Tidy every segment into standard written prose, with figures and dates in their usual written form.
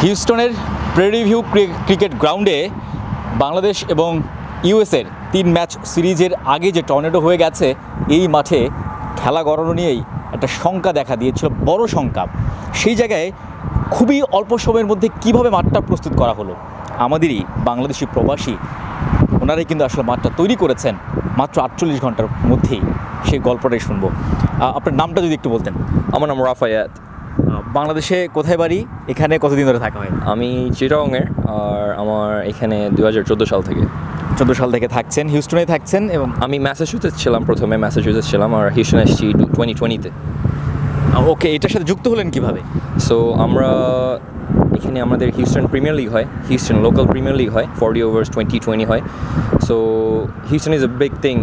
হিউস্টনের prairie view cricket গ্রাউন্ডে বাংলাদেশ এবং ইউএসের 3 ম্যাচ সিরিজের আগে যে টর্নেডো হয়ে গেছে, এই মাঠে খেলা গড়ানো নিয়েই একটা শঙ্কা দেখা দিয়েছিল, বড় শঙ্কা। সেই জায়গায় খুবই অল্প সময়ের মধ্যে কিভাবে মাঠটা প্রস্তুত করা হলো, আমাদেরই বাংলাদেশি প্রবাসী ওনারাই কিন্তু আসলে মাঠটা তৈরি করেছেন মাত্র 48 ঘন্টার মধ্যেই। সেই গল্পটাই শুনবো। আপনার নামটা যদি একটু বলতেন। আমার নাম রাফায়াত। বাংলাদেশে কোথায় বাড়ি, এখানে কতদিন ধরে থাকা হয়? আমি চিটাগংয়ের, আর আমার এখানে 2014 সাল থেকে 14 সাল থেকে থাকছেন, হিউস্টনে থাকছেন। এবং আমি ম্যাসাচুসেটস ছিলাম, প্রথমে ম্যাসাচুসেটস ছিলাম, আর হিউস্টনে এসেছি 2020-তে। ওকে, এটার সাথে যুক্ত হলেন কিভাবে? সো আমরা এখানে আমাদের হিউস্টন প্রিমিয়ার লিগ হয়, হিউস্টন লোকাল প্রিমিয়ার লিগ হয়, 40 ওভার্স 2020 হয়। So Houston is a big thing,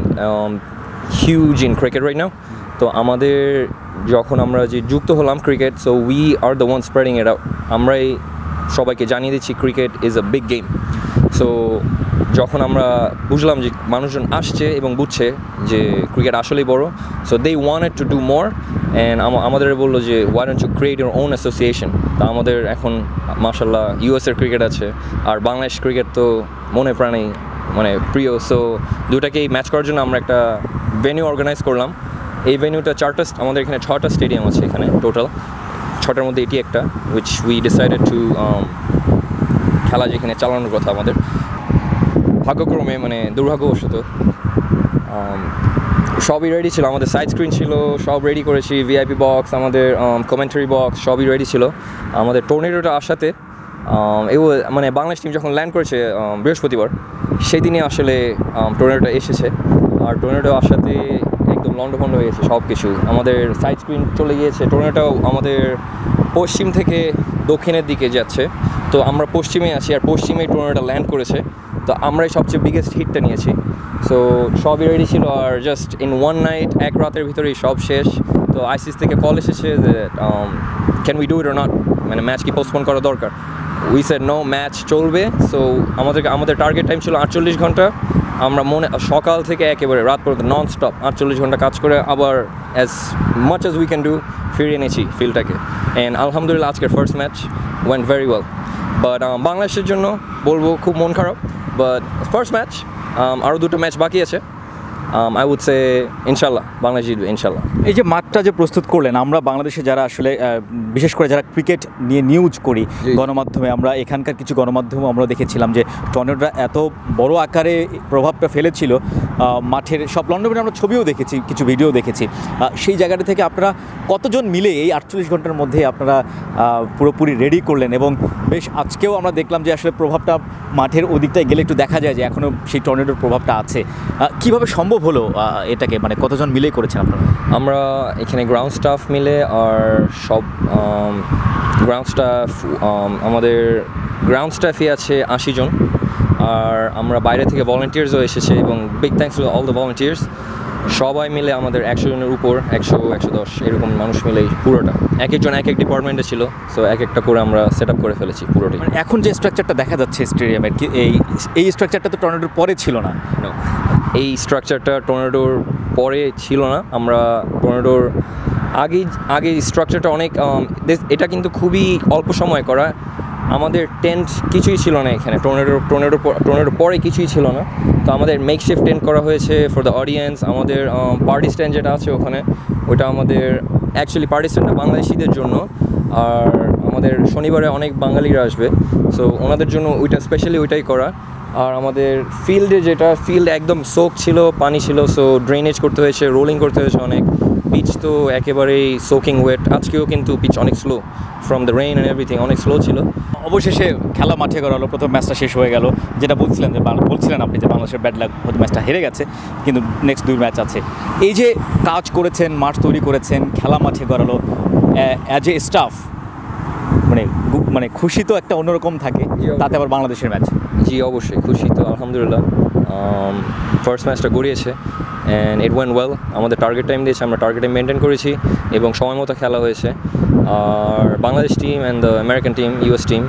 huge in cricket right now. তো আমাদের যখন আমরা যে যুক্ত হলাম cricket, so we are the one spreading it out. আমরাই সবাইকে জানিয়ে দিচ্ছি cricket is a big game. So যখন আমরা বুঝলাম যে মানুষজন আসছে এবং বুঝছে যে ক্রিকেট আসলেই বড়, so they wanted to do more, and আমাদের বললো যে why don't you create your own association. তা আমাদের এখন মাশাল্লাহ ইউএসের ক্রিকেট আছে, আর বাংলাদেশ ক্রিকেট তো মনে প্রাণেই মানে প্রিয়। সো দুটাকেই ম্যাচ করার জন্য আমরা একটা ভেন্যু অর্গানাইজ করলাম। এই ভেন্যুটা আমাদের এখানে 6টা স্টেডিয়াম আছে এখানে টোটাল, 6টার মধ্যে এটি একটা, উইচ উই ডিসাইডেড টু খেলা যেখানে চালানোর কথা আমাদের। ভাগ্যক্রমে মানে দুর্ভাগ্যবশত সবই রেডি ছিল, আমাদের সাইড স্ক্রিন ছিল, সব রেডি করেছি, ভিআইপি বক্স, আমাদের কমেন্টারি বক্স সবই রেডি ছিল। আমাদের টর্নেডোটা আসাতে মানে বাংলাদেশ টিম যখন ল্যান্ড করেছে বৃহস্পতিবার, সেই দিনে আসলে টর্নেডোটা এসেছে। আর টর্নেডো আসাতে একদম লন্ডভন্ড হয়ে গেছে সব কিছু। আমাদের সাইড স্ক্রিন চলে গিয়েছে, টর্নেডোটাও আমাদের পশ্চিম থেকে দক্ষিণের দিকে যাচ্ছে, তো আমরা পশ্চিমে আছি, আর পশ্চিমেই টর্নেডোটা ল্যান্ড করেছে। তো আমরাই সবচেয়ে বিগেস্ট হিটটা নিয়েছি। সো সবই রেডি ছিল, আর জাস্ট ইন ওয়ান নাইট, এক রাতের ভিতরেই সব শেষ। তো আইসিসি থেকে কল এসেছে যে can we do it or not, মানে ম্যাচ কি পোস্টপোন করা দরকার। উই সেড নো, ম্যাচ চলবে। সো আমাদের টার্গেট টাইম ছিল 48 ঘন্টা। আমরা সকাল থেকে একেবারে রাত পর্যন্ত নন স্টপ 48 ঘন্টা কাজ করে আবার as much as we can do ফিরিয়ে এনেছি ফিল্ডটাকে। অ্যান্ড আলহামদুলিল্লাহ আজকের first match went very well. But বাংলাদেশের জন্য বলবো খুব মন খারাপ, বাট ফার্স্ট ম্যাচ, আরও 2টো ম্যাচ বাকি আছে। আই উড সে ইনশাল্লাহ বাংলাদেশ জিতবে ইনশাল্লাহ। এই যে মাঠটা যে প্রস্তুত করলেন, আমরা বাংলাদেশে যারা আসলে বিশেষ করে যারা ক্রিকেট নিয়ে নিউজ করি গণমাধ্যমে, আমরা এখানকার কিছু গণমাধ্যমে আমরা দেখেছিলাম যে টর্নেডোটা এত বড় আকারে প্রভাবটা ফেলেছিল মাঠের। সব লন্ডনে আমরা ছবিও দেখেছি, কিছু ভিডিও দেখেছি। সেই জায়গাটা থেকে আপনারা কতজন মিলে এই 48 ঘন্টার মধ্যে আপনারা পুরোপুরি রেডি করলেন? এবং বেশ আজকেও আমরা দেখলাম যে আসলে প্রভাবটা মাঠের ওদিকটায় গেলে একটু দেখা যায় যে এখনও সেই টর্নেডোর প্রভাবটা আছে। কীভাবে সম্ভব হলো এটাকে, মানে কতজন মিলেই করেছেন আপনারা? আমরা এখানে গ্রাউন্ড স্টাফ মিলে, আর সব গ্রাউন্ড স্টাফ, আমাদের গ্রাউন্ড স্টাফই আছে 80 জন, আর আমরা বাইরে থেকে ভলান্টিয়ার্সও এসেছে, এবং big thanks to all the volunteers. সবাই মিলে আমাদের 100 জনের উপর, 100-110 এরকম মানুষ মিলেই পুরোটা, এক একজন এক এক ডিপার্টমেন্টে ছিল। সো এক একটা করে আমরা সেট আপ করে ফেলেছি পুরোটাই। এখন যে স্ট্রাকচারটা দেখা যাচ্ছে স্টেডিয়ামের, এই স্ট্রাকচারটা তো টর্নেডোর পরে ছিল না। এই স্ট্রাকচারটা টর্নেডোর পরে ছিল না, আমরা টর্নেডোর আগে স্ট্রাকচারটা অনেক, এটা কিন্তু খুবই অল্প সময় করা। আমাদের টেন্ট কিছুই ছিল না এখানে, টর্নেডোর পরে কিছুই ছিল না। তো আমাদের মেকশিফট টেন্ট করা হয়েছে ফর দ্য অডিয়েন্স। আমাদের পার্টি স্ট্যান্ড যেটা আছে ওখানে, ওইটা আমাদের অ্যাকচুয়ালি পার্টি স্ট্যান্ডটা বাংলাদেশিদের জন্য, আর আমাদের শনিবারে অনেক বাঙালিরা আসবে, সো ওনাদের জন্য স্পেশালি ওইটাই করা। আর আমাদের ফিল্ড একদম সোক ছিল, পানি ছিল, সো ড্রেনেজ করতে হয়েছে, রোলিং করতে হয়েছে অনেক। পিচ তো একেবারেই সোকিং ওয়েট, আজকেও কিন্তু পিচ অনেক slow, from the rain and everything অনেক স্লো ছিল। অবশেষে খেলা মাঠে করা হলো, প্রথম ম্যাচটা শেষ হয়ে গেল। যেটা বলছিলেন আপনি যে বাংলাদেশের ব্যাড লাক, হয়তো ম্যাচটা হেরে গেছে, কিন্তু নেক্সট 2 ম্যাচ আছে। এই যে কাজ করেছেন, মাঠ তৈরি করেছেন, খেলা মাঠে করালো, অ্যাজ এ স্টাফ মানে খুশি তো একটা অন্যরকম থাকে, তাতে আবার বাংলাদেশের ম্যাচ। জি অবশ্যই খুশি তো, আলহামদুলিল্লাহ। ফার্স্ট ম্যাচটা গড়িয়েছে অ্যান্ড ইট ওয়েন্ট ওয়েল। আমাদের টার্গেট টাইম দিয়েছে, আমরা টার্গেট টাইম মেনটেন করেছি, এবং সময় মতো খেলা হয়েছে। আর Bangladesh team and the American team, US team,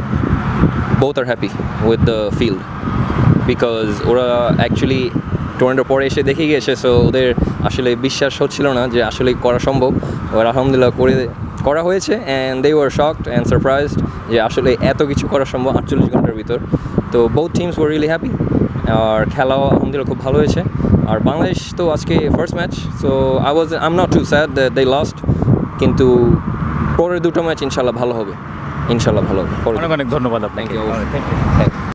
both are happy with the field, because ওরা অ্যাকচুয়ালি টর্নেডোর পরে এসে দেখে গিয়েছে। সো ওদের আসলে বিশ্বাস হচ্ছিল না যে আসলে করা সম্ভব, ওরা আলহামদুলিল্লাহ করা হয়েছে and they were shocked and surprised যে আসলে এত কিছু করা সম্ভব 48 ঘন্টার ভিতর। তো both teams were really happy, আর খেলাও আলহামদুলিল্লাহ খুব ভালো হয়েছে। আর বাংলাদেশ তো আজকে first match, so I am not too sad that they lost, কিন্তু পরের দুটো ম্যাচ ইনশাল্লাহ ভালো হবে, ইনশাল্লাহ ভালো হবে। অনেক অনেক ধন্যবাদ আপনাকে। Thank you.